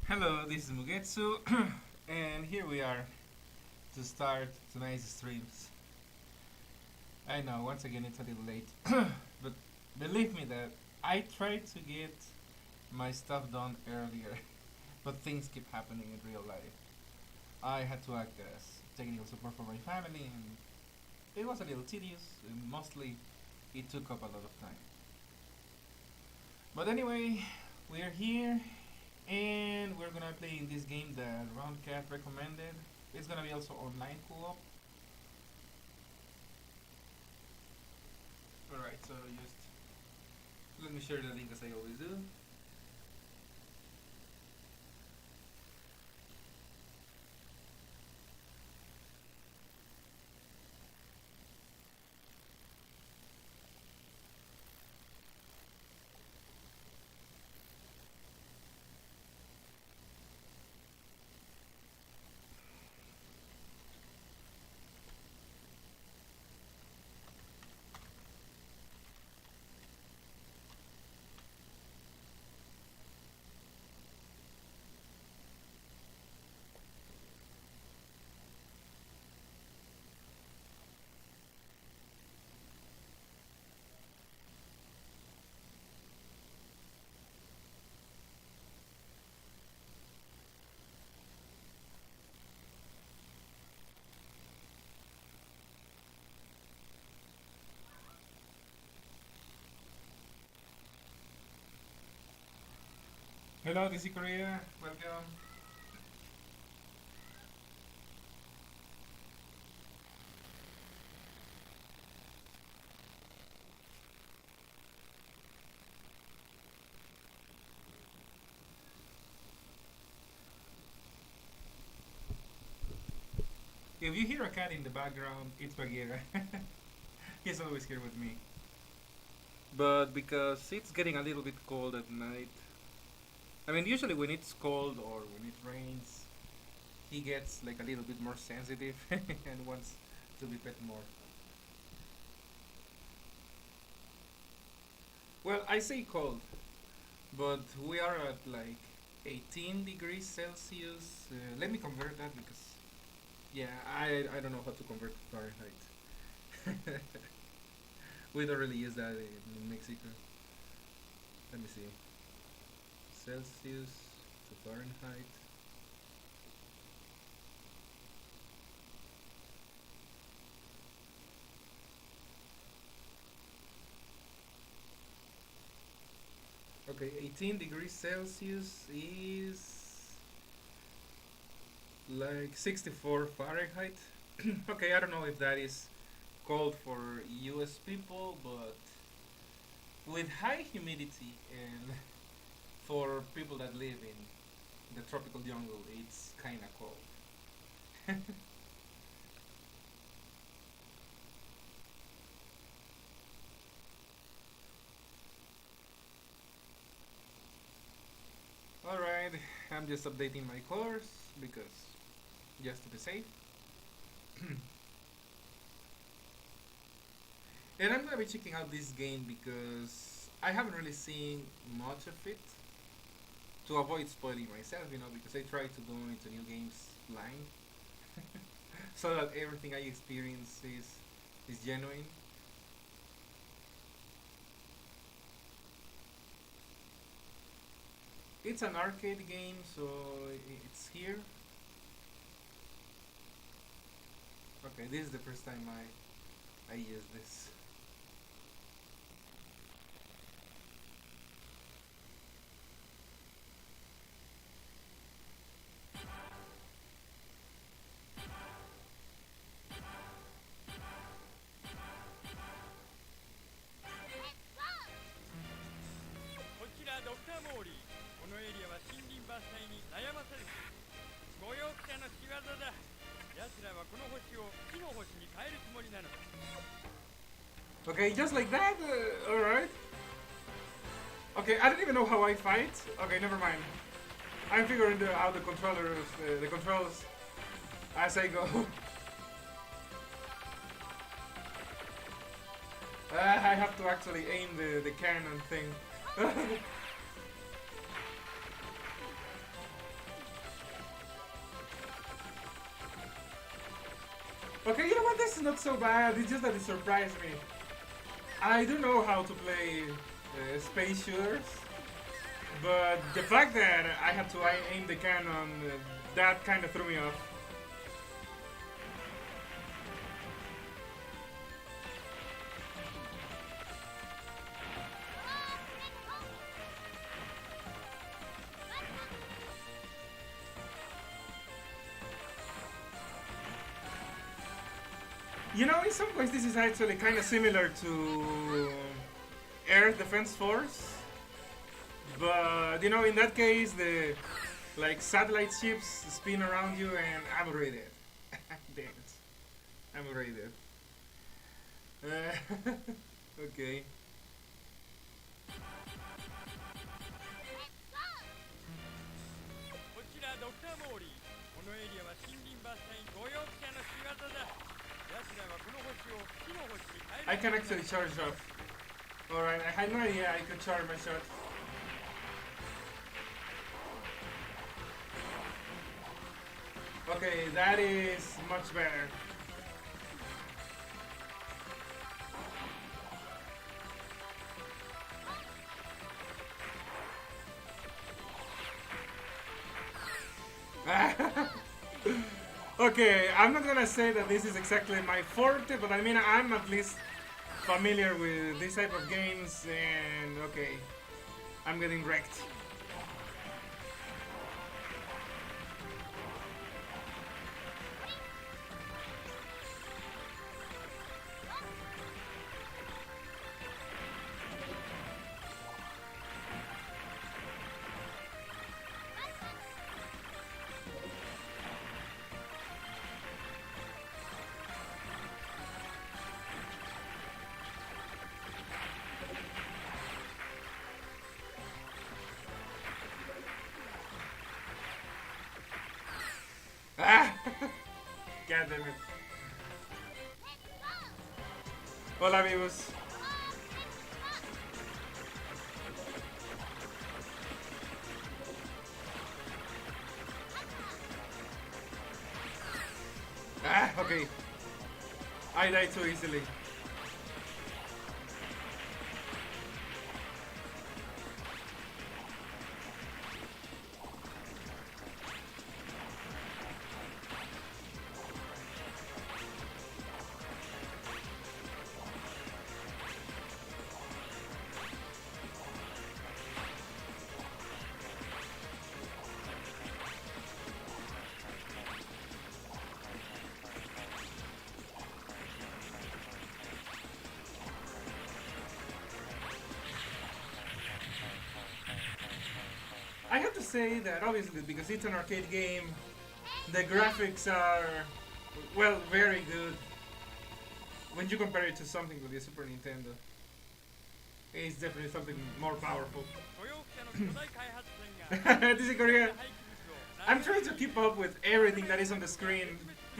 Hello, this is Mugetsu, and here we are to start tonight's streams. I know, once again it's a little late, but believe me that I tried to get my stuff done earlier, but things keep happening in real life. I had to act as technical support for my family, and it was a little tedious, and mostly it took up a lot of time. But anyway, we're here, and we're gonna play in this game that Roundcat recommended. It's gonna be also online co-op. Alright, so just let me share the link as I always do. Hello, this is Korea. Welcome. If you hear a cat in the background, it's Bagheera. He's always here with me. But because it's getting a little bit cold at night, I mean, usually when it's cold or when it rains, he gets like a little bit more sensitive and wants to be pet more. Well, I say cold, but we are at like 18 degrees Celsius. Let me convert that because, yeah, I don't know how to convert to Fahrenheit. We don't really use that in Mexico. Let me see. Celsius to Fahrenheit. Okay, 18 degrees Celsius is like 64 Fahrenheit. Okay, I don't know if that is cold for US people, but with high humidity and for people that live in the tropical jungle, it's kind of cold. Alright, I'm just updating my course because just to be safe. And I'm gonna be checking out this game because I haven't really seen much of it to avoid spoiling myself, because I try to go into new games blind so that everything I experience is genuine. It's an arcade game, so it's here. Okay, this is the first time I use this. Okay, just like that. All right. Okay, I don't even know how I fight. Okay, never mind. I'm figuring out the controls as I go. I have to actually aim the cannon thing. Okay, you know what? This is not so bad. It's just that it surprised me. I do know how to play space shooters, but the fact that I had to aim the cannon, that kind of threw me off. You know, in some ways this is actually kind of similar to Air Defense Force, but you know, in that case, the like satellite ships spin around you, and I'm already dead. Damn it, I'm already dead. Okay. こちらドクターモーリー。このエリアは森林伐採御用者の仕業だ。奴らはこの星を火の星に変える。I can actually charge up. Alright, I had no idea I could charge my shot. Okay, that is much better. Okay, I'm not gonna say that this is exactly my forte, but I mean, I'm at least familiar with this type of games, and okay, I'm getting wrecked. Ah! God damn it. Hola amigos. Ah, okay. I died too easily. I have to say that obviously because it's an arcade game, the graphics are, well, very good when you compare it to something with the Super Nintendo. It's definitely something more powerful. 御用者の巨大開発船が This is Korea. 廃棄物を I'm trying to keep up with everything that is on the screen.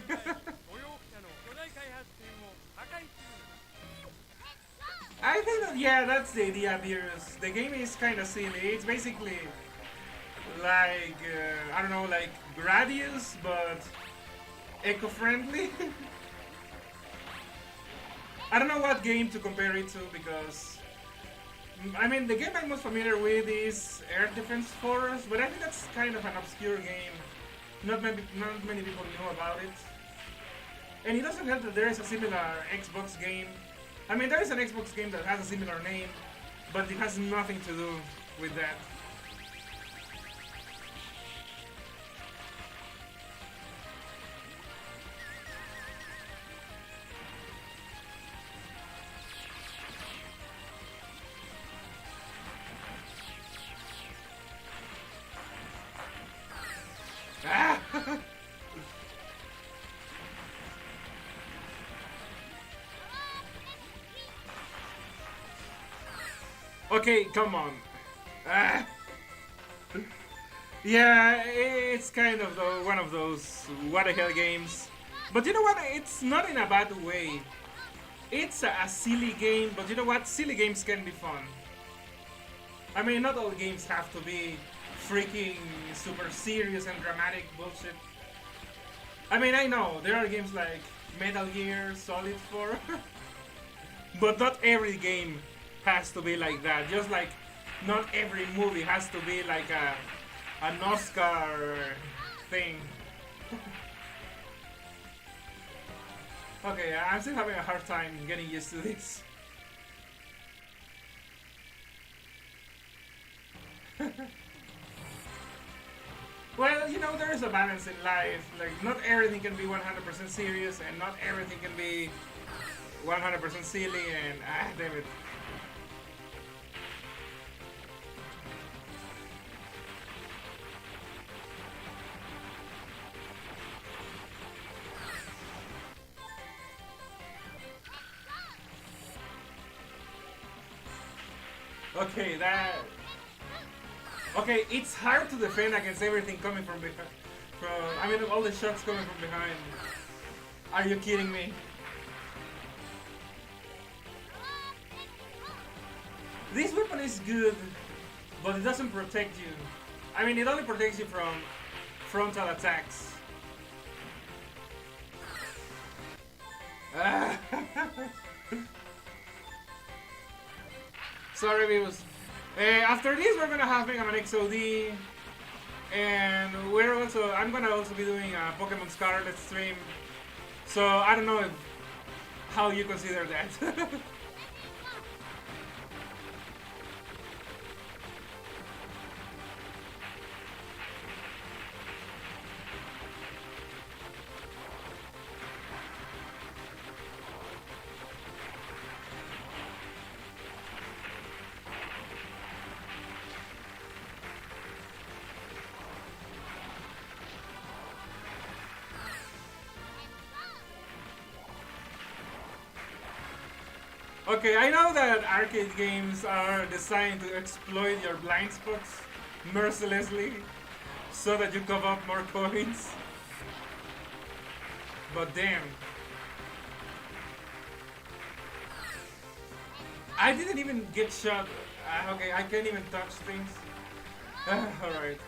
御用者の巨大開発船を破壊する。 I think that, yeah, that's the idea, Beerus. The game is kind of silly. It's basically like, I don't know, like Gradius, but eco-friendly. I don't know what game to compare it to because, I mean, the game I'm most familiar with is Air Defense Force, but I think that's kind of an obscure game. Not many people know about it. And it doesn't help that there is a similar Xbox game. I mean, there is an Xbox game that has a similar name, but it has nothing to do with that. Ah! Okay, come on. Ah. Yeah, it's kind of one of those what the hell games. But you know what? It's not in a bad way. It's a silly game, but you know what? Silly games can be fun. I mean, not all games have to be freaking super serious and dramatic bullshit. I mean, I know there are games like Metal Gear Solid 4. But not every game has to be like that. Just like not every movie has to be like an Oscar thing. Okay, I'm still having a hard time getting used to this. Well, you know, there is a balance in life. Like, not everything can be 100% serious, and not everything can be 100% silly, and damn it. Okay, that. Okay, it's hard to defend against everything coming from behind. I mean, all the shots coming from behind. Are you kidding me? This weapon is good, but it doesn't protect you. I mean, it only protects you from frontal attacks. Sorry, Vivus. After this, we're gonna have Mega Man XOD, and I'm gonna also be doing a Pokemon Scarlet stream. So I don't know how you consider that. Okay, I know that arcade games are designed to exploit your blind spots mercilessly so that you cover up more coins. But damn. I didn't even get shot. Okay, I can't even touch things. Alright.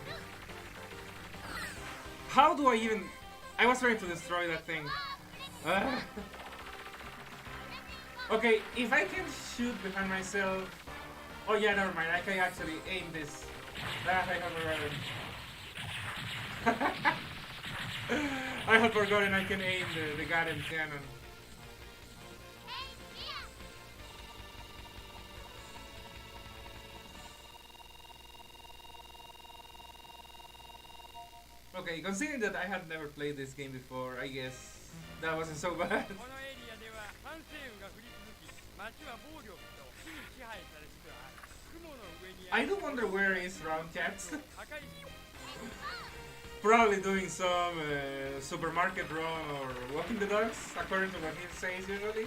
How do I even... I was trying to destroy that thing. Okay, if I can shoot behind myself... Oh yeah, never mind. I can actually aim this. That I have forgotten. I had forgotten I can aim the goddamn cannon. Okay, considering that I had never played this game before, I guess that wasn't so bad. I do wonder where is Round Cat. Probably doing some supermarket run or walking the dogs, according to what he says usually.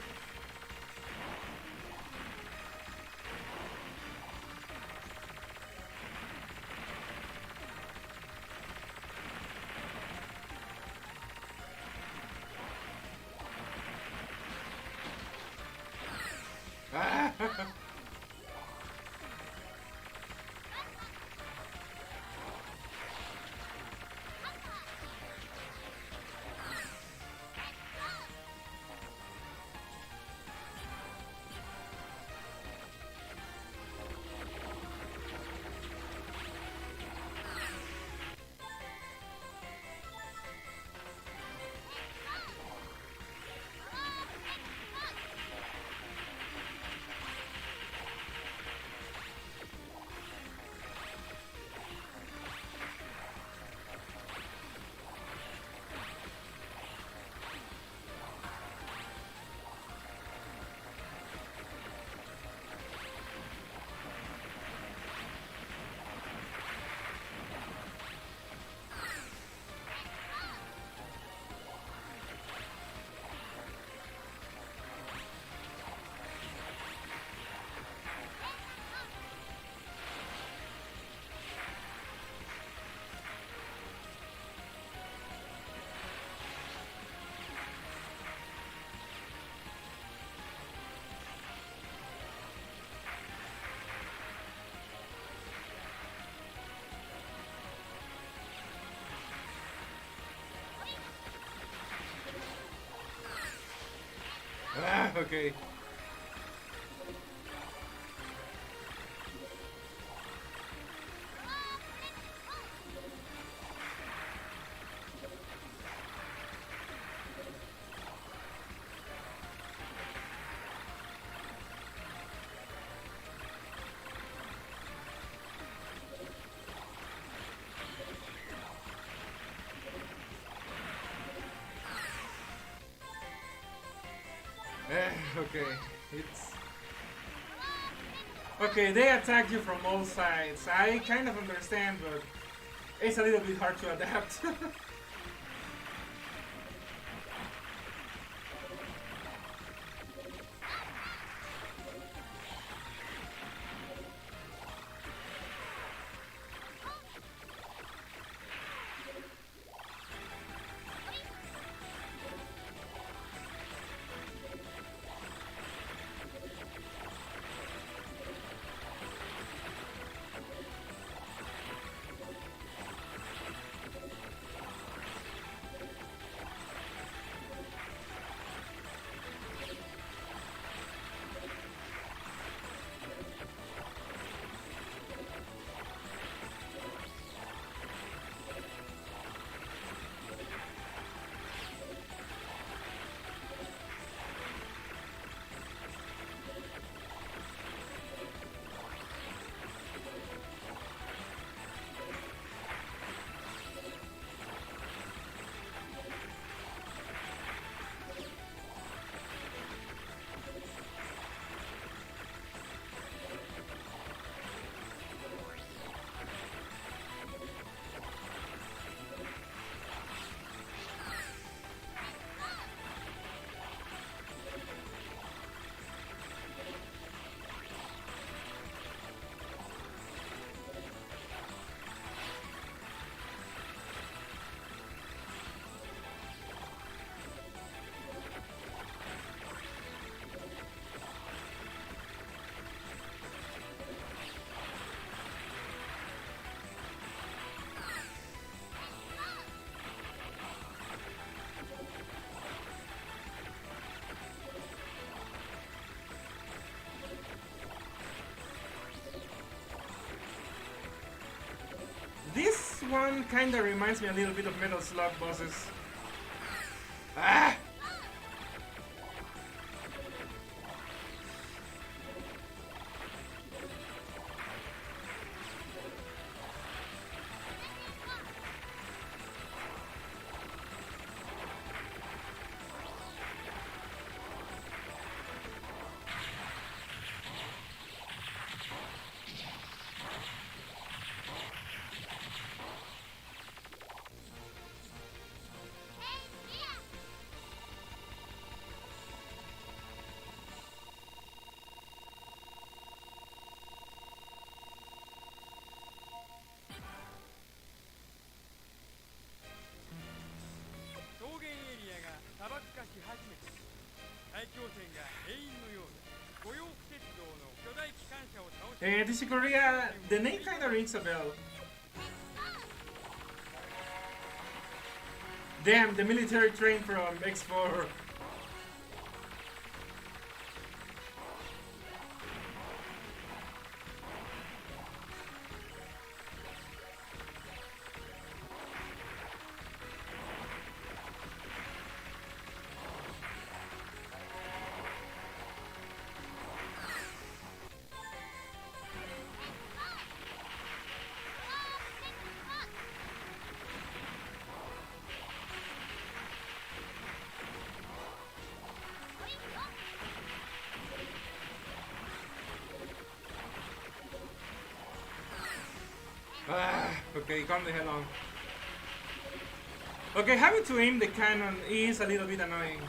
Okay. Okay. It's okay. They attack you from all sides. I kind of understand, but it's a little bit hard to adapt. This one kind of reminds me a little bit of Metal Slug bosses. Ah! This is Korea. The name kind of rings a bell. Damn, the military train from X4. Okay, calm the hell on. Okay, having to aim the cannon is a little bit annoying.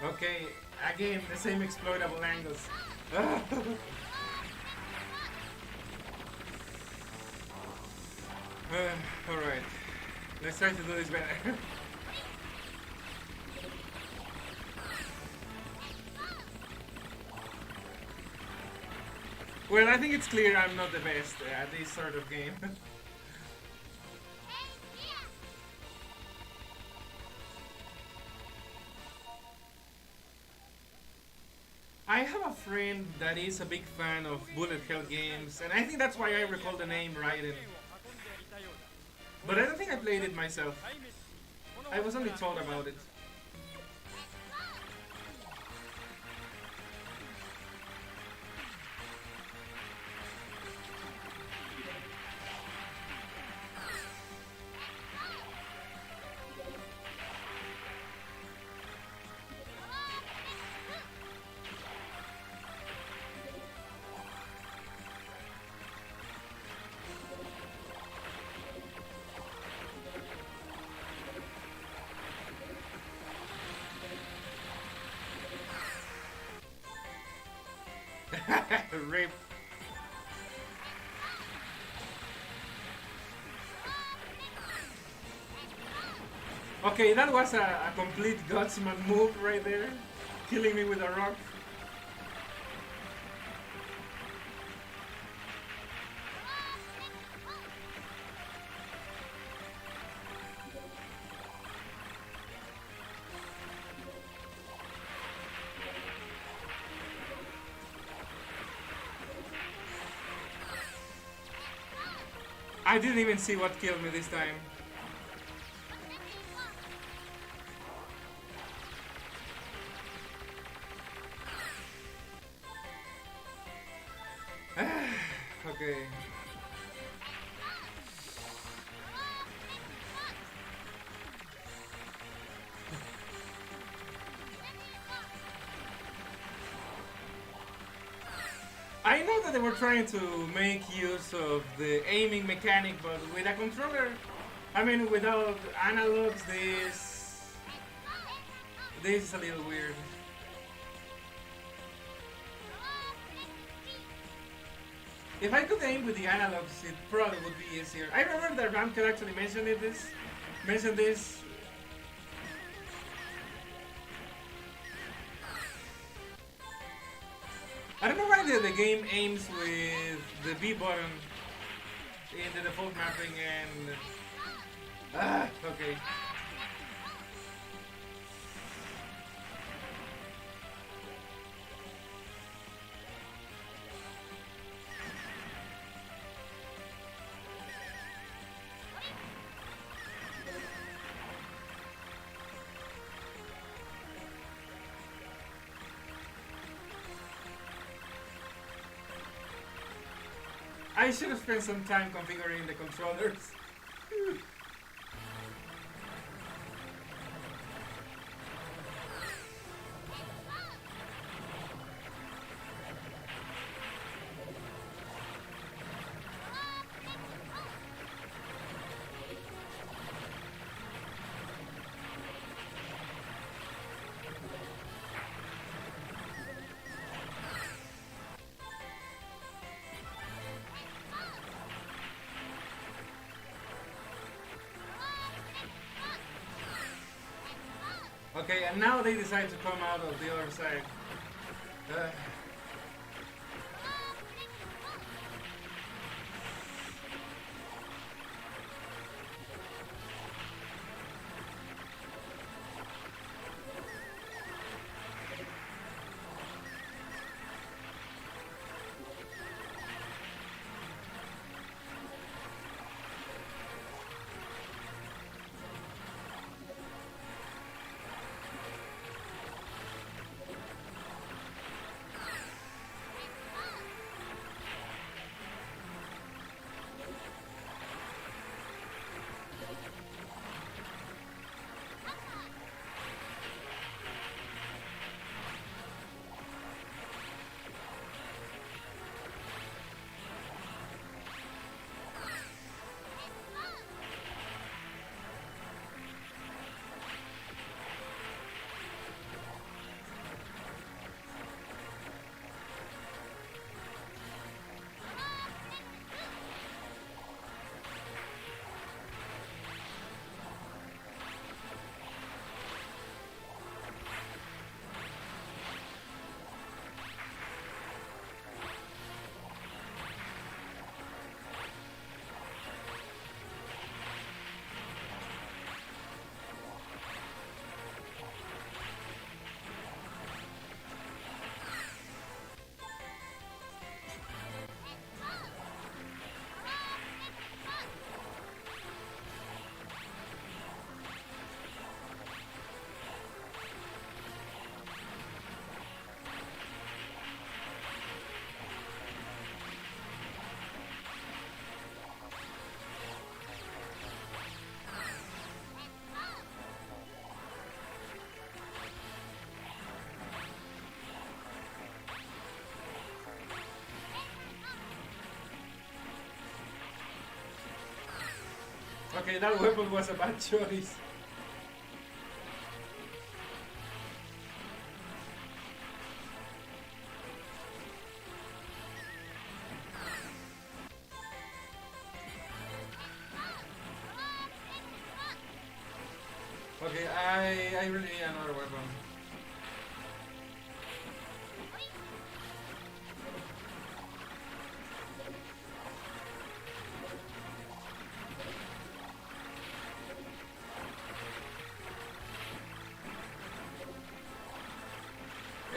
Okay, again, the same exploitable angles. Alright, let's try to do this better. Well, I think it's clear I'm not the best at this sort of game. I have a friend that is a big fan of bullet hell games, and I think that's why I recall the name Raiden. But I don't think I played it myself. I was only told about it. Rip. Okay, that was a complete Gutsman move right there. Killing me with a rock. I didn't even see what killed me this time. Okay. I know that they were trying to make use of the aiming mechanic, but with a controller, I mean, without analogs, this is a little weird. If I could aim with the analogs, it probably would be easier. I remember that Ramkel actually mentioned this. I don't know why the game aims with the B button in the default mapping and... okay. I should have spent some time configuring the controllers. Okay, and now they decide to come out of the other side. Okay, that weapon was a bad choice. Okay, I really need another weapon.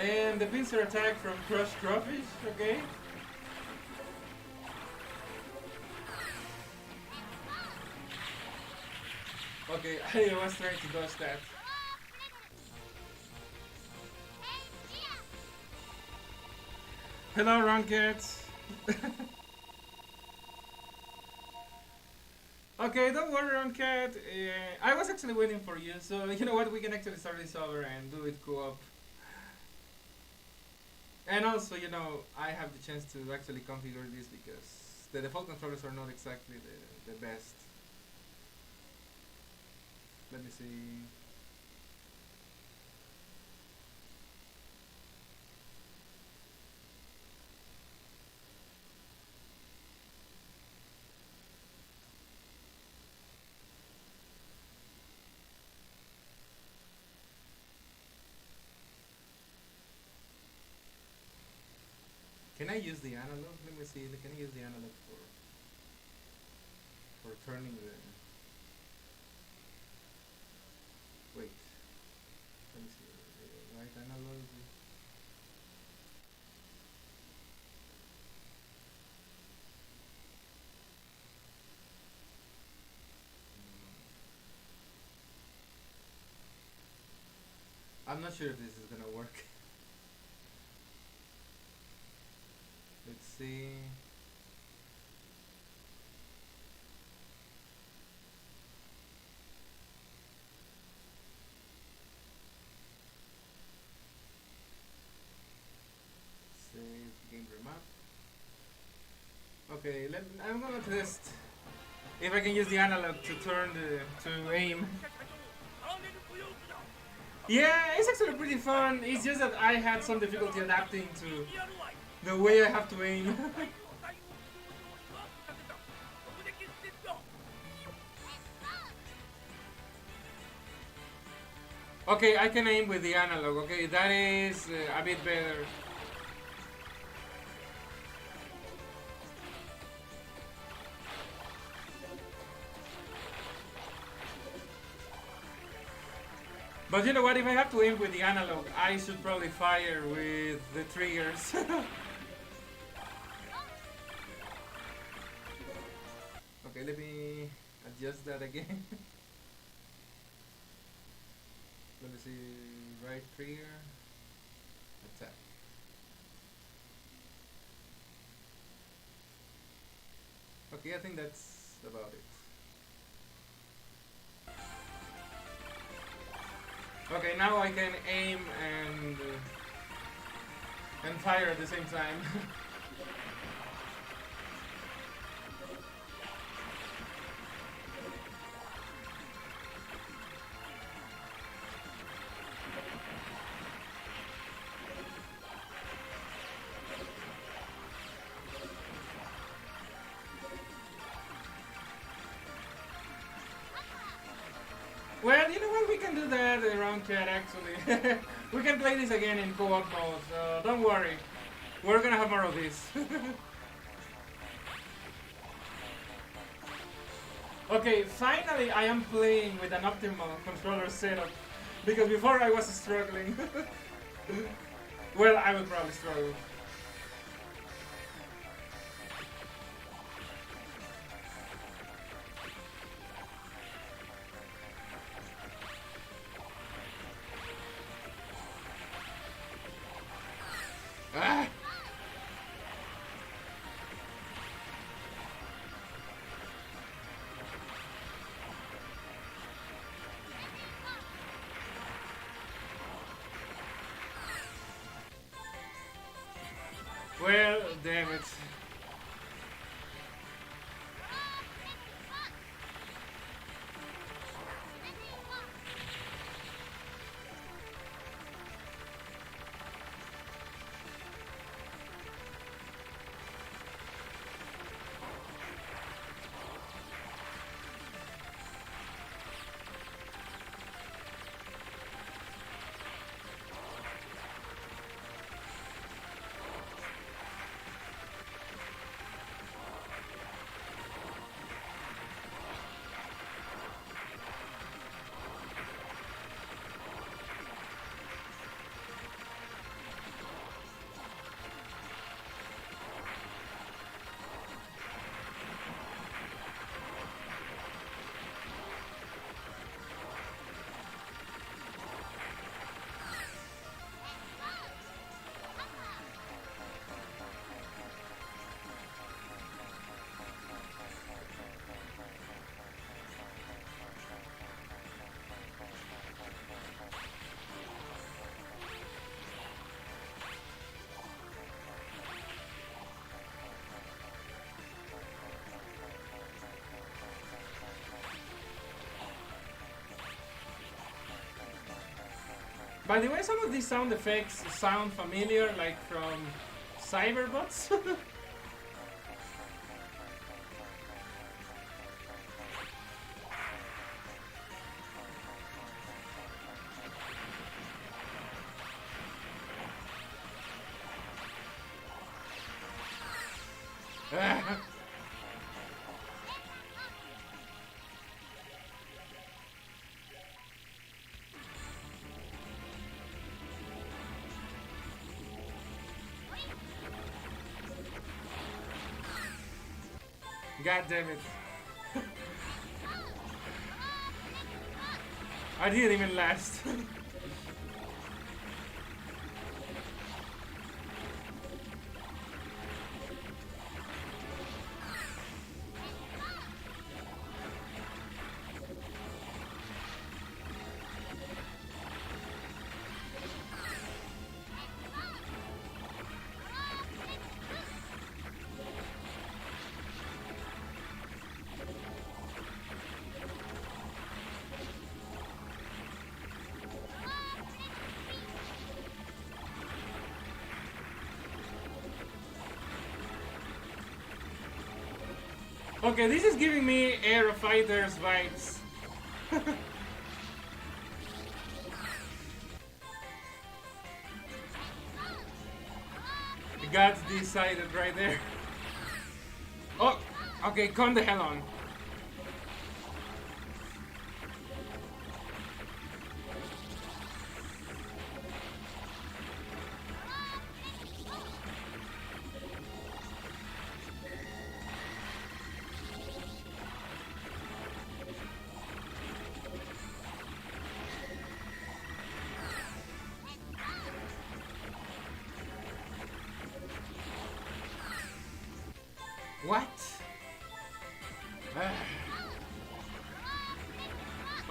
And the pincer attack from Crushed Crawfish, okay? Okay, I was trying to dodge that. Hello, Ronkets! Okay, don't worry, Roncat. I was actually waiting for you, so you know what? We can actually start this over and do it co-op. And also, you know, I have the chance to actually configure this because the default controllers are not exactly the best. Let me see. Can I use the analog? Let me see. Can I use the analog for turning the? Wait. Let me see. The right analog. I'm not sure if this is gonna work. Let's see. Save game remap. Okay, I'm gonna test if I can use the analog to turn to aim. Yeah, it's actually pretty fun. It's just that I had some difficulty adapting to the way I have to aim. Okay, I can aim with the analog. Okay, that is a bit better. But you know what, if I have to aim with the analog, I should probably fire with the triggers. Okay, let me adjust that again. Let me see, right trigger, attack. Okay, I think that's about it. Okay, now I can aim and fire at the same time. Well, you know what? We can do that around chat actually. We can play this again in co-op mode, so don't worry. We're gonna have more of this. Okay, finally I am playing with an optimal controller setup. Because before I was struggling. Well, I will probably struggle. Ah! Well, damn it. By the way, some of these sound effects sound familiar, like from Cyberbots. God damn it. I didn't even last. Okay, this is giving me Aero Fighters vibes. Got decided right there. Oh, okay, calm the hell on. What?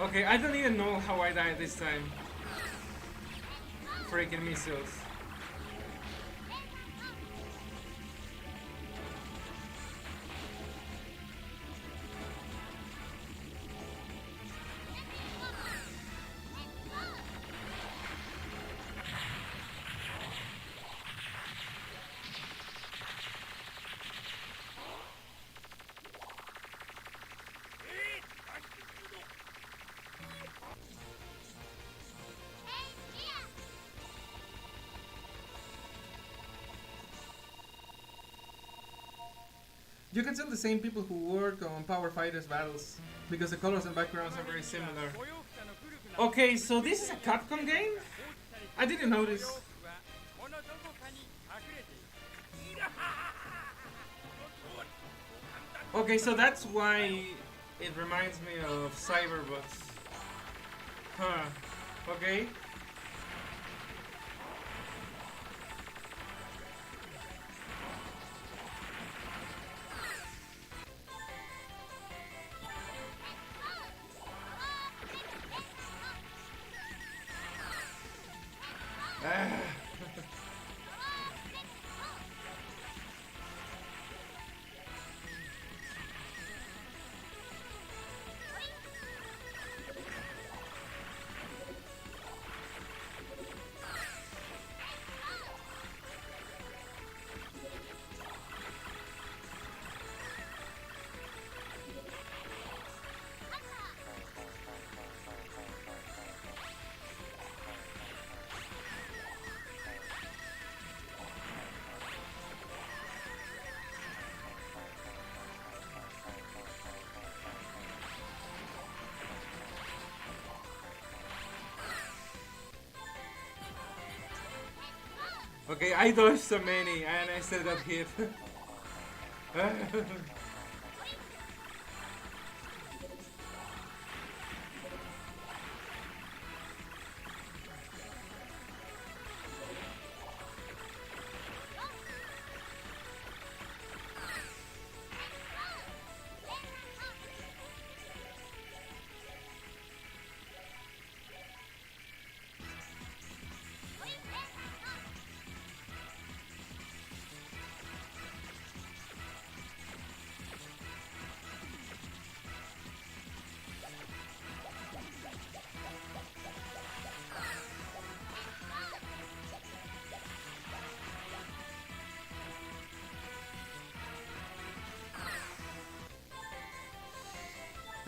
Okay, I don't even know how I died this time. Freaking missiles. You can tell the same people who work on Power Fighters battles because the colors and backgrounds are very similar. Okay, so this is a Capcom game? I didn't notice. Okay, so that's why it reminds me of Cyberbots. Huh. Okay. Okay, I dodged so many and I still got hit.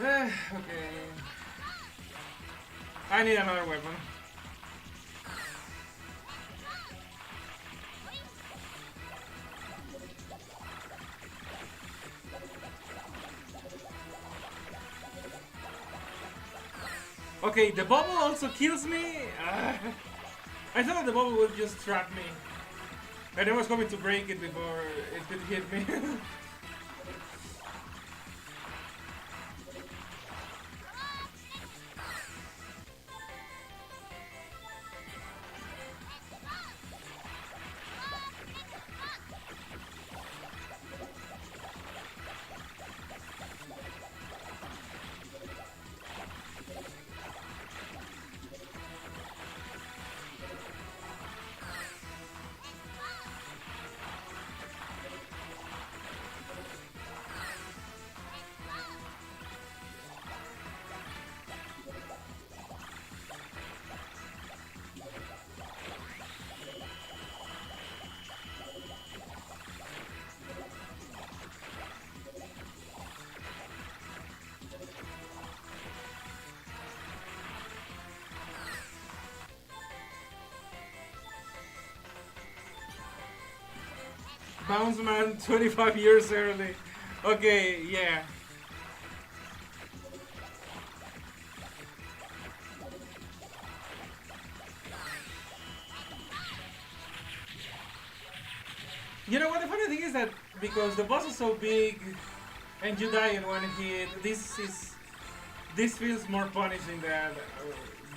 Okay. I need another weapon. Okay, the bubble also kills me. I thought the bubble would just trap me. And I was hoping to break it before it could hit me. Bounce man 25 years early. Okay, yeah. You know what, the funny thing is that because the boss is so big and you die in one hit, this feels more punishing than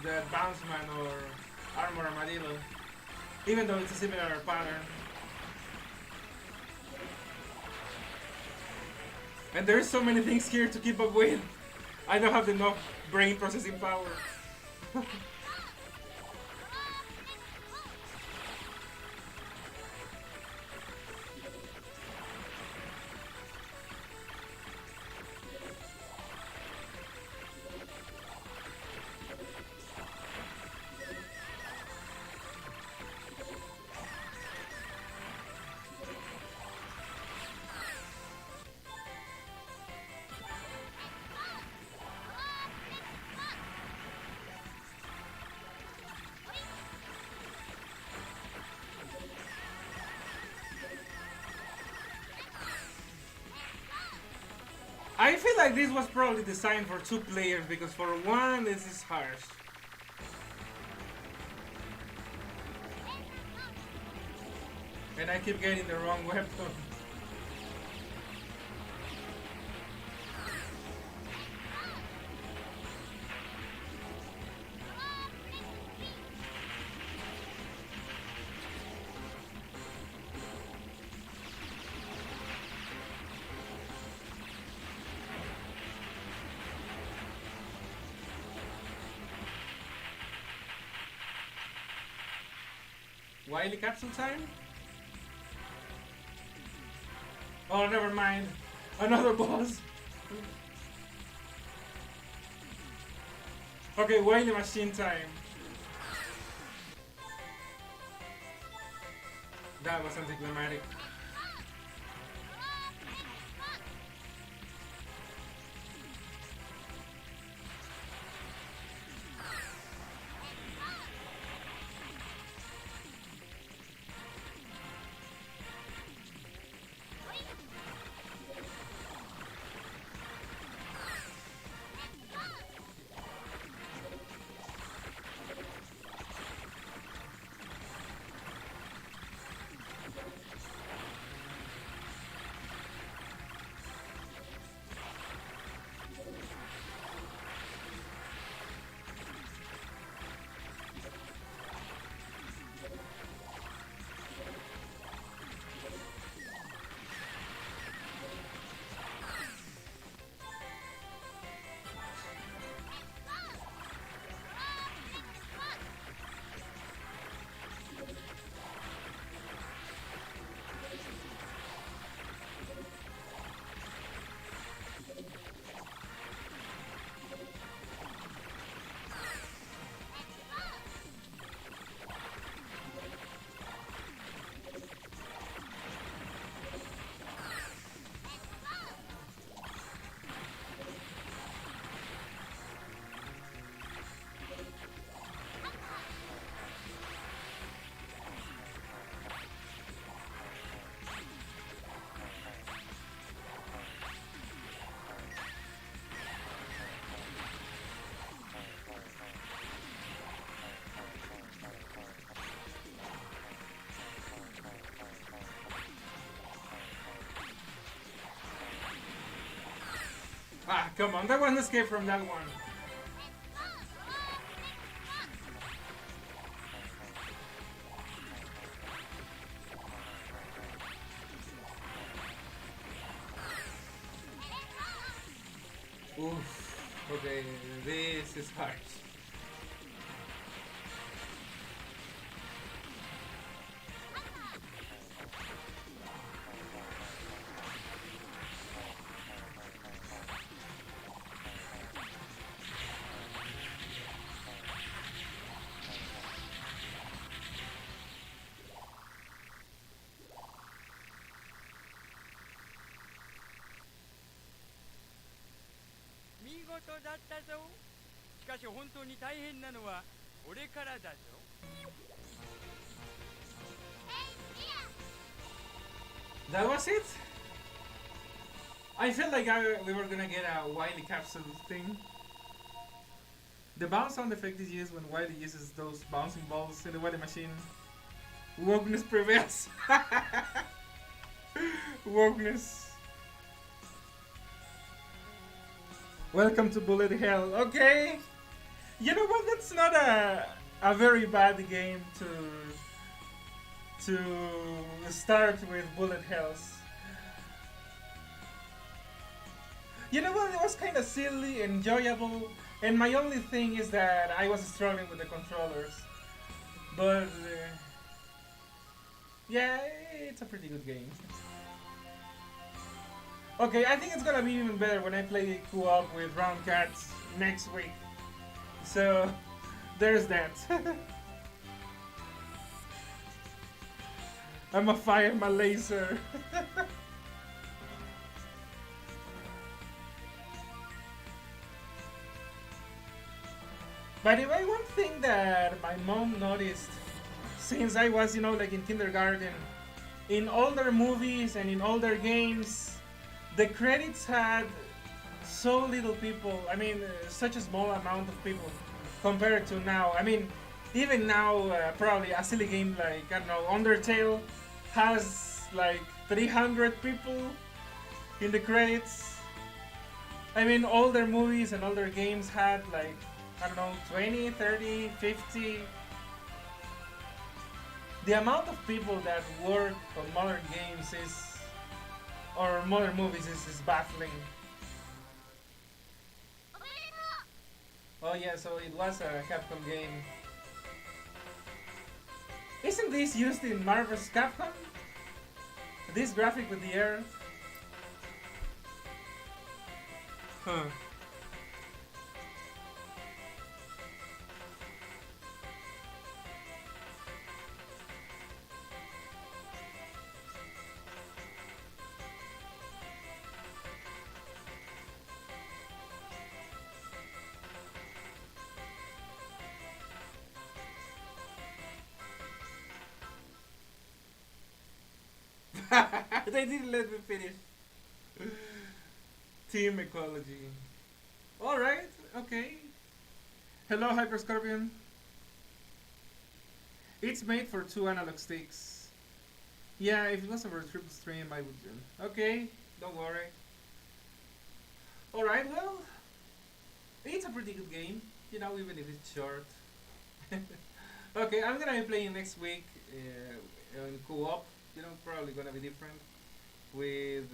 that Bounce Man or Armor Armadillo. Even though it's a similar pattern. And there's so many things here to keep up with. I don't have enough brain processing power. I feel like this was probably designed for 2 players because for one this is harsh. And I keep getting the wrong weapon. Wily capsule time? Oh, never mind. Another boss. Okay, Wily machine time. That was anticlimactic. Ah, come on, that wasn't escape from that one. Oof. Okay, this is hard. 見事だったぞ。しかし本当に大変なのは俺からだぞ。That was it? I felt like we were gonna get a Wily capsule thing. The bounce sound effect is used when Wily uses those bouncing balls in the Wily machine. Wokeness prevails. Wokeness. Welcome to Bullet Hell. Okay. You know what? That's not a very bad game to start with Bullet Hells. You know what? It was kind of silly, enjoyable, and my only thing is that I was struggling with the controllers. But yeah, it's a pretty good game. Okay, I think it's gonna be even better when I play co-op with Round Cats next week. So, there's that. I'ma fire my laser. By the way, one thing that my mom noticed since I was, like in kindergarten, in older movies and in older games, the credits had so little people. I mean, such a small amount of people compared to now. I mean, even now, probably a silly game like, I don't know, Undertale has like 300 people in the credits. I mean, older movies and older games had like, I don't know, 20, 30, 50. The amount of people that work on modern games or modern movies is baffling. Oh yeah, so it was a Capcom game. Isn't this used in Marvel's Capcom? This graphic with the air? Huh. They didn't let me finish. Team ecology. Alright, okay. Hello, Hyper Scorpion. It's made for 2 analog sticks. Yeah, if it was over a triple stream, I would do. Okay, don't worry. Alright, well, it's a pretty good game, even if it's short. Okay, I'm gonna be playing next week in co-op. Probably gonna be different with.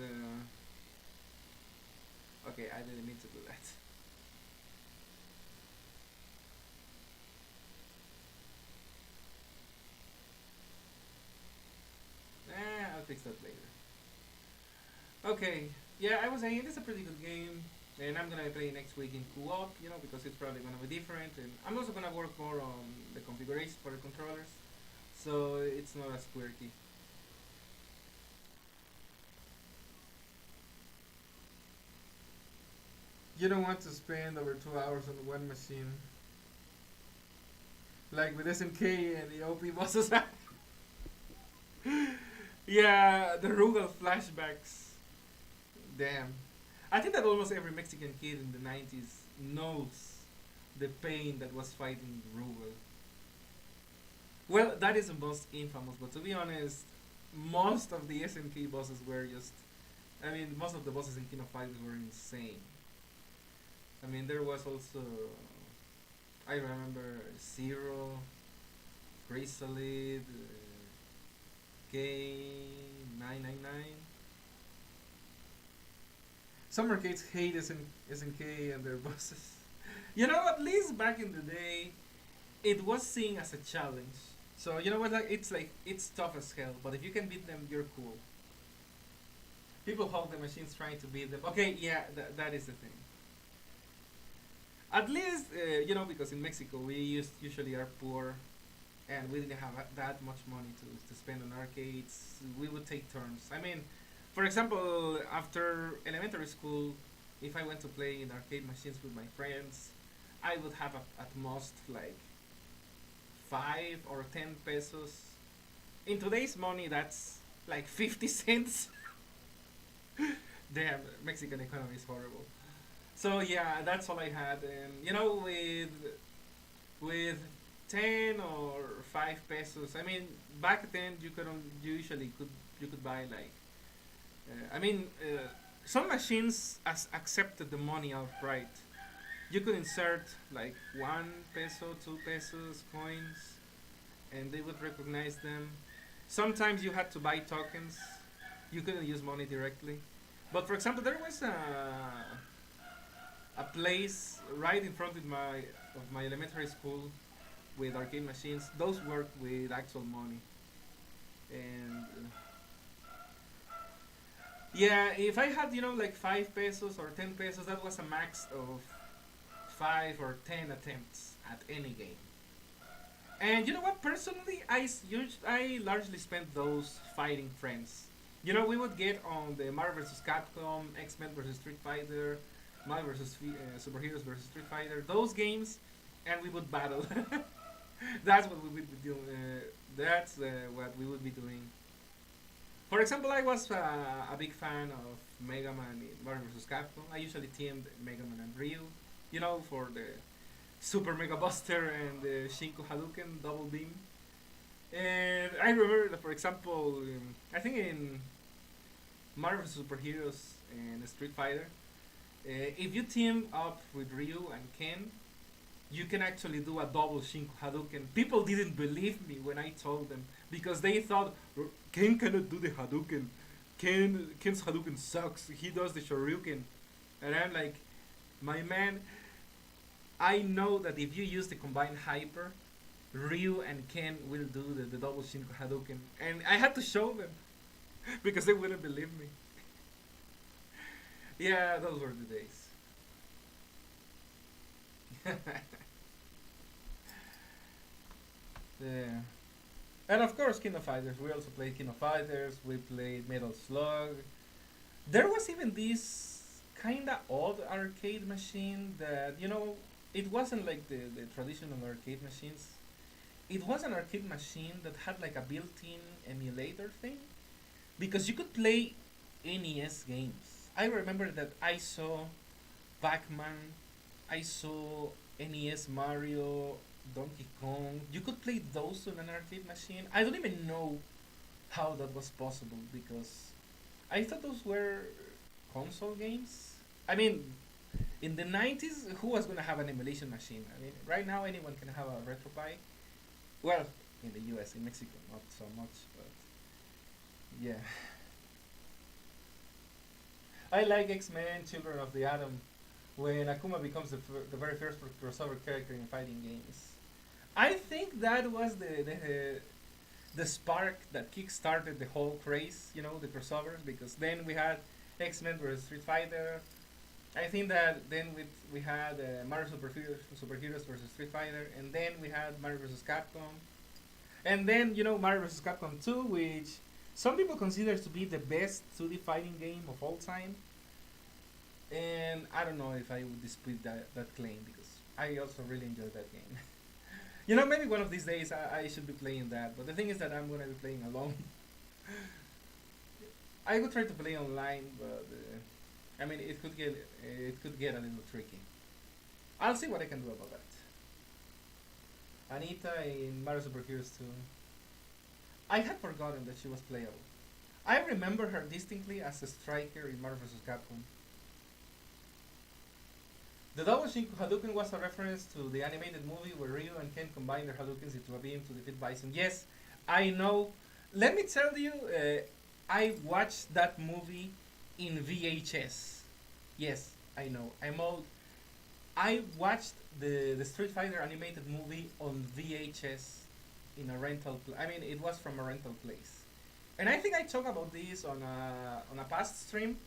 Okay, I didn't mean to do that. I'll fix that later. Okay, yeah, I was saying it's a pretty good game, and I'm gonna be playing next week in co-op, because it's probably gonna be different, and I'm also gonna work more on the configuration for the controllers, so it's not as quirky. You don't want to spend over 2 hours on one machine. Like with SNK and the OP bosses. Yeah, the Rugal flashbacks. Damn. I think that almost every Mexican kid in the 90s knows the pain that was fighting Rugal. Well, that is the most infamous, but to be honest, most of the SNK bosses were just. I mean, most of the bosses in Kino Fighters were insane. I mean, there was also, I remember Zero, Chrysalid, K999. Some arcades hate SNK and their bosses. You know, at least back in the day, it was seen as a challenge. So you know what? Like it's tough as hell. But if you can beat them, you're cool. People hog the machines trying to beat them. Okay, yeah, that is the thing. At least you know, because in Mexico we usually are poor and we didn't have that much money to spend on arcades. We would take turns. I mean, for example, after elementary school, if I went to play in arcade machines with my friends, I would have at most like 5 or 10 pesos. In today's money, that's like 50 cents. Damn, Mexican economy is horrible. So yeah, that's all I had, and you know, with 10 or 5 pesos. I mean, back then you usually could buy like, I mean, some machines accepted the money outright. You could insert like 1 peso, 2 pesos coins, and they would recognize them. Sometimes you had to buy tokens. You couldn't use money directly. But for example, there was a place right in front of my elementary school with arcade machines. Those worked with actual money, and yeah, if I had like 5 pesos or 10 pesos, that was a max of 5 or 10 attempts at any game. And you know what? Personally, I largely spent those fighting friends. You know, we would get on the Marvel vs. Capcom, X Men vs. Street Fighter, Marvel vs. Superheroes vs. Street Fighter, those games, and we would battle. That's what we would be doing. That's what we would be doing. For example, I was a big fan of Mega Man in Marvel vs. Capcom. I usually teamed Mega Man and Ryu, you know, for the Super Mega Buster and the Shinku Hadouken double beam. And I remember that, for example, I think in Marvel Superheroes and Street Fighter, if you team up with Ryu and Ken, you can actually do a double Shinku Hadouken. People didn't believe me when I told them because they thought Ken cannot do the Hadouken. Ken's Hadouken sucks. He does the Shoryuken, and I'm like, my man, I know that if you use the combined hyper, Ryu and Ken will do the double Shinku Hadouken. And I had to show them because they wouldn't believe me. Yeah, those were the days. Yeah. And of course, King of Fighters. We also played King of Fighters. We played Metal Slug. There was even this kinda odd arcade machine that, it wasn't like the traditional arcade machines. It was an arcade machine that had like a built-in emulator thing because you could play NES games. I remember that I saw Pac-Man, I saw NES Mario, Donkey Kong. You could play those on an arcade machine. I don't even know how that was possible because I thought those were console games. I mean, in the 90s, who was going to have an emulation machine? I mean, right now anyone can have a RetroPie. Well, in the US, in Mexico, not so much, but yeah. I like X-Men Children of the Atom when Akuma becomes the very first crossover character in fighting games. I think that was the spark that kick-started the whole craze, the crossovers, because then we had X-Men vs. Street Fighter. I think that then we had Marvel Superheroes versus Street Fighter, and then we had Marvel vs. Capcom, and then Marvel vs. Capcom 2, which some people consider to be the best 2D fighting game of all time. And I don't know if I would dispute that claim because I also really enjoyed that game. Maybe one of these days I should be playing that, but the thing is that I'm gonna be playing alone. I would try to play online, but I mean it could get a little tricky. I'll see what I can do about that. Anita in Mario Super Heroes 2. I had forgotten that she was playable. I remember her distinctly as a striker in Marvel vs. Capcom. The double Hadouken was a reference to the animated movie where Ryu and Ken combine their Hadoukens into a beam to defeat Bison. Yes, I know. Let me tell you, I watched that movie in VHS. Yes, I know. I'm old. I watched the Street Fighter animated movie on VHS in a rental. I mean, it was from a rental place, and I think I talked about this on a past stream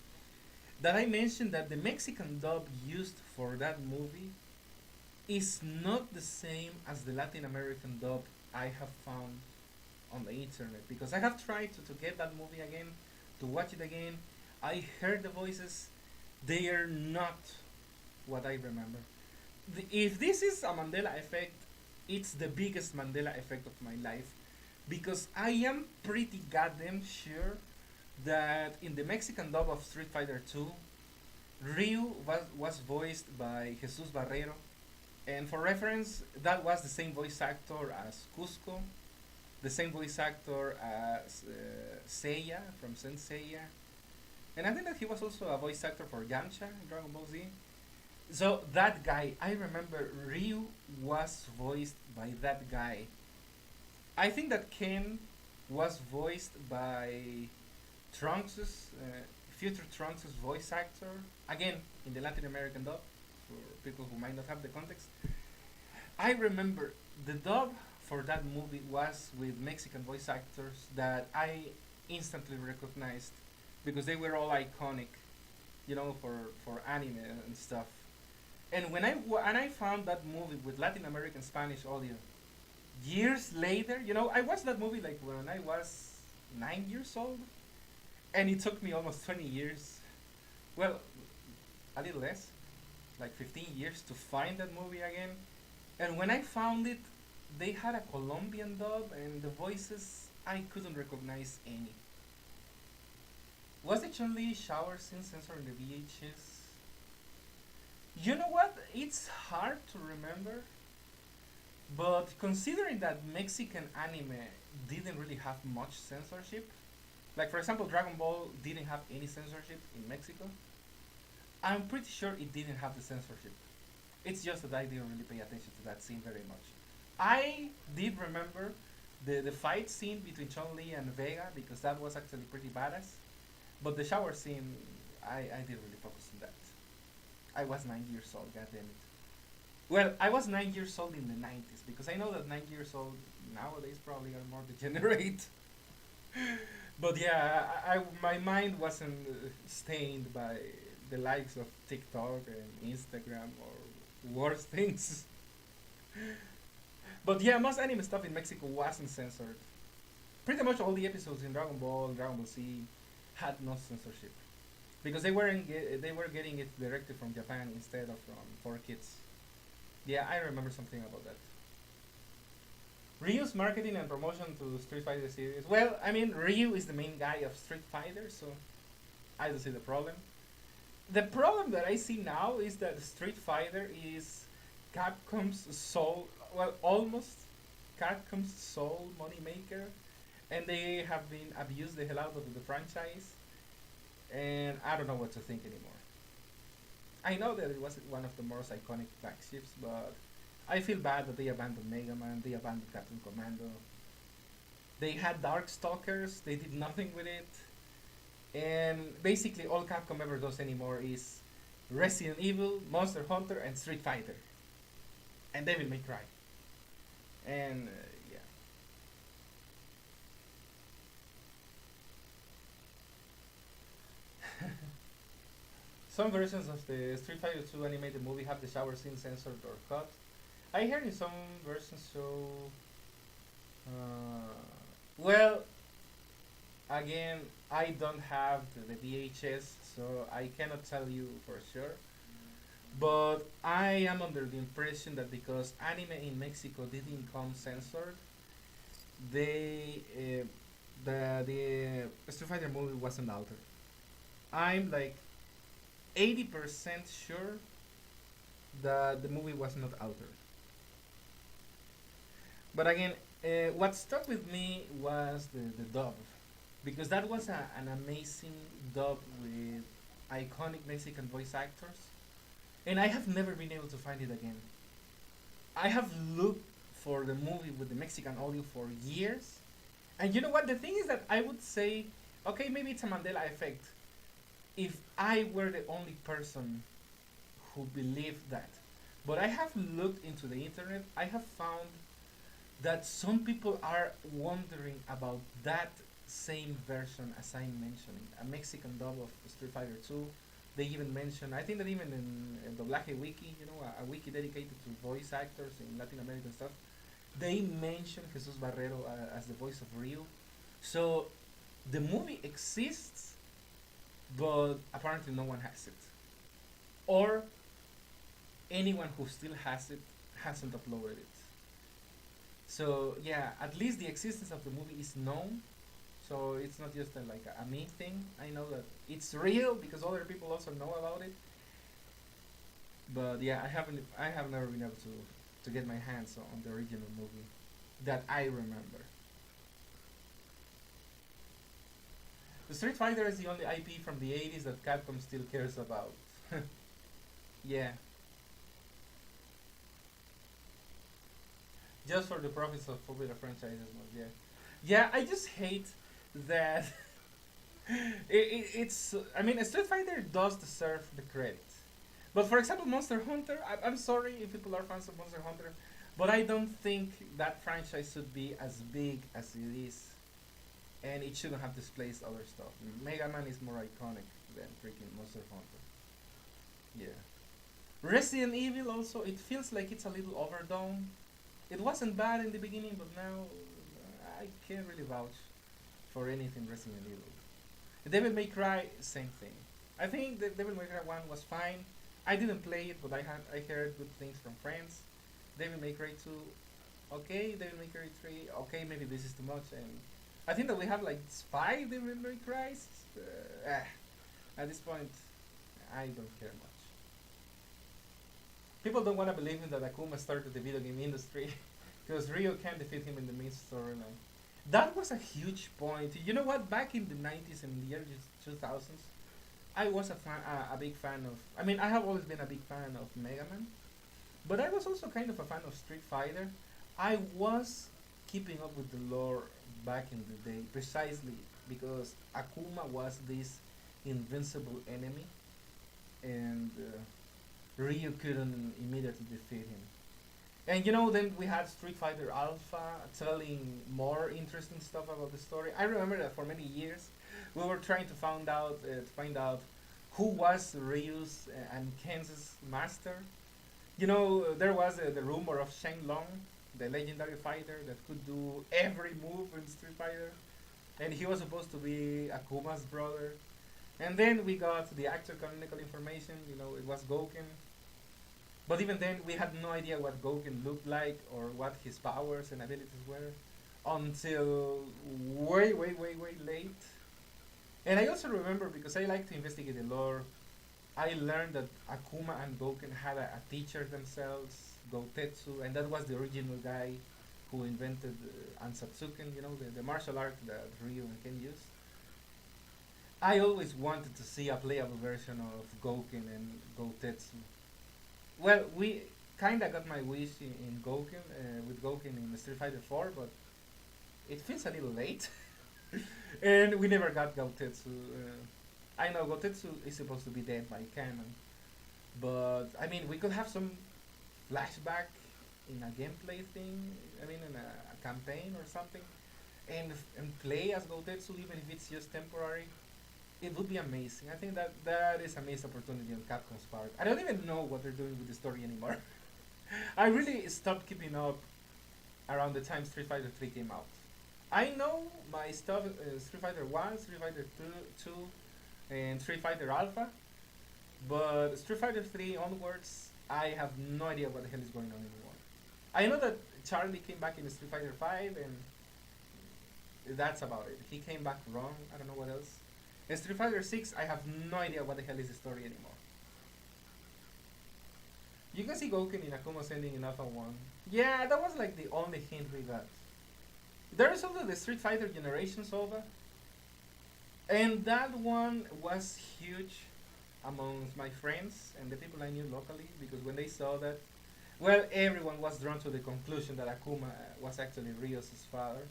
that I mentioned that the Mexican dub used for that movie is not the same as the Latin American dub I have found on the internet, because I have tried to get that movie again, to watch it again. I heard the voices, they are not what I remember. If this is a Mandela effect, it's the biggest Mandela effect of my life, because I am pretty goddamn sure that in the Mexican dub of Street Fighter 2, Ryu was voiced by Jesus Barrero. And for reference, that was the same voice actor as Cusco, the same voice actor as Seiya from Senseiya. And I think that he was also a voice actor for Yamcha in Dragon Ball Z. So that guy, I remember Ryu was voiced by that guy. I think that Ken was voiced by Trunks' future Trunks' voice actor, again in the Latin American dub, for people who might not have the context. I remember the dub for that movie was with Mexican voice actors that I instantly recognized because they were all iconic, for anime and stuff. And when I found that movie with Latin American Spanish audio, years later, I watched that movie like when I was 9 years old, and it took me almost 20 years. Well, a little less, like 15 years to find that movie again. And when I found it, they had a Colombian dub, and the voices I couldn't recognize any. Was the Chun Li shower scene censored in the VHS? You know what? It's hard to remember, but considering that Mexican anime didn't really have much censorship, like for example, Dragon Ball didn't have any censorship in Mexico, I'm pretty sure it didn't have the censorship. It's just that I didn't really pay attention to that scene very much. I did remember the fight scene between Chun Li and Vega because that was actually pretty badass. But the shower scene, I didn't really focus on that. I was 9 years old, god damn it. Well, I was 9 years old in the 90s because I know that 9 years old nowadays probably are more degenerate. But yeah, my mind wasn't stained by the likes of TikTok and Instagram or worse things. But yeah, most anime stuff in Mexico wasn't censored. Pretty much all the episodes in Dragon Ball Z had no censorship because they were getting it directly from Japan instead of from 4Kids. Yeah, I remember something about that. Ryu's marketing and promotion to Street Fighter series. Well, I mean, Ryu is the main guy of Street Fighter, so I don't see the problem. The problem that I see now is that Street Fighter is Capcom's sole, well, almost Capcom's sole moneymaker, and they have been abused the hell out of the franchise, and I don't know what to think anymore. I know that it was one of the most iconic flagships, but I feel bad that they abandoned Mega Man, they abandoned Captain Commando. They had Darkstalkers, they did nothing with it, and basically all Capcom ever does anymore is Resident Evil, Monster Hunter, and Street Fighter, and Devil May Cry, and yeah. Some versions of the Street Fighter 2 animated movie have the shower scene censored or cut. I heard in some versions so. Well, again, I don't have the VHS, so I cannot tell you for sure. But I am under the impression that because anime in Mexico didn't come censored, they the Street Fighter movie wasn't altered. I'm like 80% sure that the movie was not altered. But again, what stuck with me was the dub, because that was an amazing dub with iconic Mexican voice actors. and I have never been able to find it again. I have looked for the movie with the Mexican audio for years, and you know what? The thing is that I would say, okay, maybe it's a Mandela effect. If I were the only person who believed that, but I have looked into the internet, I have found that some people are wondering about that same version as I'm mentioning, a Mexican dub of Street Fighter 2. They even mention, I think that even in Doblaje Wiki, a wiki dedicated to voice actors in Latin American stuff, they mention Jesus Barrero as the voice of Ryu. So the movie exists, but apparently no one has it. Or anyone who still has it hasn't uploaded it. So yeah, at least the existence of the movie is known. So it's not just like a me thing. I know that it's real because other people also know about it. But yeah, I have never been able to get my hands on the original movie that I remember. The Street Fighter is the only IP from the 80s that Capcom still cares about. Yeah, just for the profits of popular franchises, but yeah. Yeah, I just hate that it's. I mean, Street Fighter does deserve the credit. But for example, Monster Hunter, I'm sorry if people are fans of Monster Hunter, but I don't think that franchise should be as big as it is, and it shouldn't have displaced other stuff. Mega Man is more iconic than freaking Monster Hunter. Yeah. Resident Evil also, it feels like it's a little overdone. It wasn't bad in the beginning, but now I can't really vouch for anything Resident Evil. Devil May Cry, same thing. I think the Devil May Cry 1 was fine. I didn't play it, but I heard good things from friends. Devil May Cry 2, okay. Devil May Cry 3, okay. Maybe this is too much, and I think that we have like 5 Devil May Cries. At this point, I don't care much. People don't want to believe in that Akuma started the video game industry because Ryo can't defeat him in the main storyline. That was a huge point. You know what? Back in the 90s and the early 2000s, I was a big fan of. I mean, I have always been a big fan of Mega Man, but I was also kind of a fan of Street Fighter. I was keeping up with the lore back in the day precisely because Akuma was this invincible enemy, and Ryu couldn't immediately defeat him. And then we had Street Fighter Alpha telling more interesting stuff about the story. I remember that for many years we were trying to find out who was Ryu's and Ken's master. There was the rumor of Shenlong, the legendary fighter that could do every move in Street Fighter, and he was supposed to be Akuma's brother. And then we got the actual canonical information. It was Gouken, but even then, we had no idea what Gouken looked like or what his powers and abilities were until way, way, way, way late. And I also remember, because I like to investigate the lore, I learned that Akuma and Gouken had a teacher themselves, Goutetsu, and that was the original guy who invented Ansatsuken, the martial art that Ryu and Ken use. I always wanted to see a playable version of Gouken and Goutetsu. Well, we kinda got my wish in Gouken, with Gouken in Street Fighter 4, but it feels a little late. And we never got Goutetsu. I know Goutetsu is supposed to be dead by canon, but I mean, we could have some flashback in a gameplay thing, I mean, in a campaign or something, and play as Goutetsu, even if it's just temporary. It would be amazing. I think that is a missed opportunity on Capcom's part. I don't even know what they're doing with the story anymore. I really stopped keeping up around the time Street Fighter 3 came out. I know my stuff, Street Fighter 1, Street Fighter 2, and Street Fighter Alpha, but Street Fighter 3 onwards, I have no idea what the hell is going on anymore. I know that Charlie came back in Street Fighter 5, and that's about it. He came back wrong. I don't know what else. In Street Fighter 6, I have no idea what the hell is the story anymore. You can see Gouken in Akuma's ending in Alpha 1. Yeah, that was like the only hint we got. There is also the Street Fighter Generations OVA, and that one was huge. amongst my friends and the people I knew locally, because when they saw that, well, everyone was drawn to the conclusion that Akuma was actually Rios' father.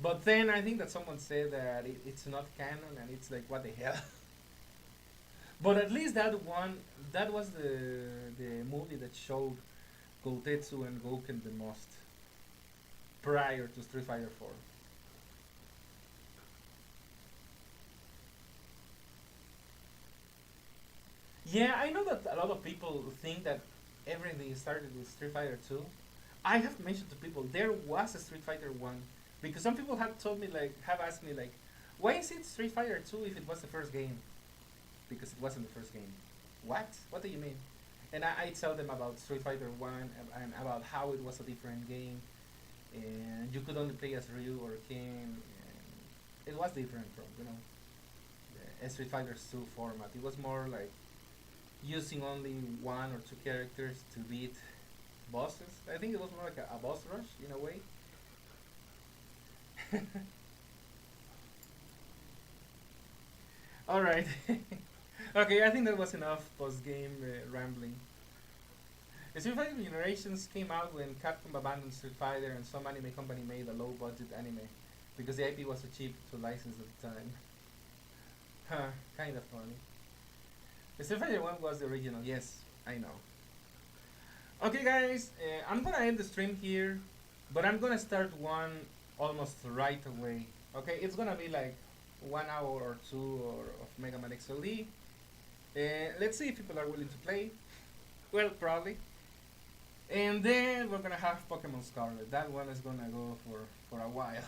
But then I think that someone said that it's not canon, and it's like, what the hell? But at least that was the movie that showed Gotetsu and Gouken the most prior to Street Fighter 4. Yeah, I know that a lot of people think that everything started with Street Fighter 2. I have mentioned to people there was a Street Fighter 1, because some people have told me, like, have asked me, like, why is it Street Fighter 2 if it was the first game? Because it wasn't the first game. What? What do you mean? And I tell them about Street Fighter 1, and about how it was a different game, and you could only play as Ryu or Ken, and it was different from, the Street Fighter 2 format. It was more like using only one or two characters to beat bosses. I think it was more like a boss rush in a way. All right. Okay, I think that was enough post game rambling. Street Fighter Generations came out when Capcom abandoned Street Fighter and some anime company made a low budget anime because the IP was too cheap to license at the time. Huh, kind of funny. Street Fighter 1 was the original, yes, I know. Okay, guys, I'm gonna end the stream here, but I'm gonna start one almost right away. Okay, it's gonna be like 1 hour or two of Mega Man XLD. Let's see if people are willing to play. Well, probably. And then we're gonna have Pokemon Scarlet. That one is gonna go for a while.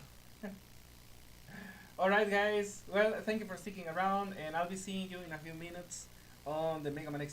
Alright, guys. Well, thank you for sticking around, and I'll be seeing you in a few minutes on the Mega Man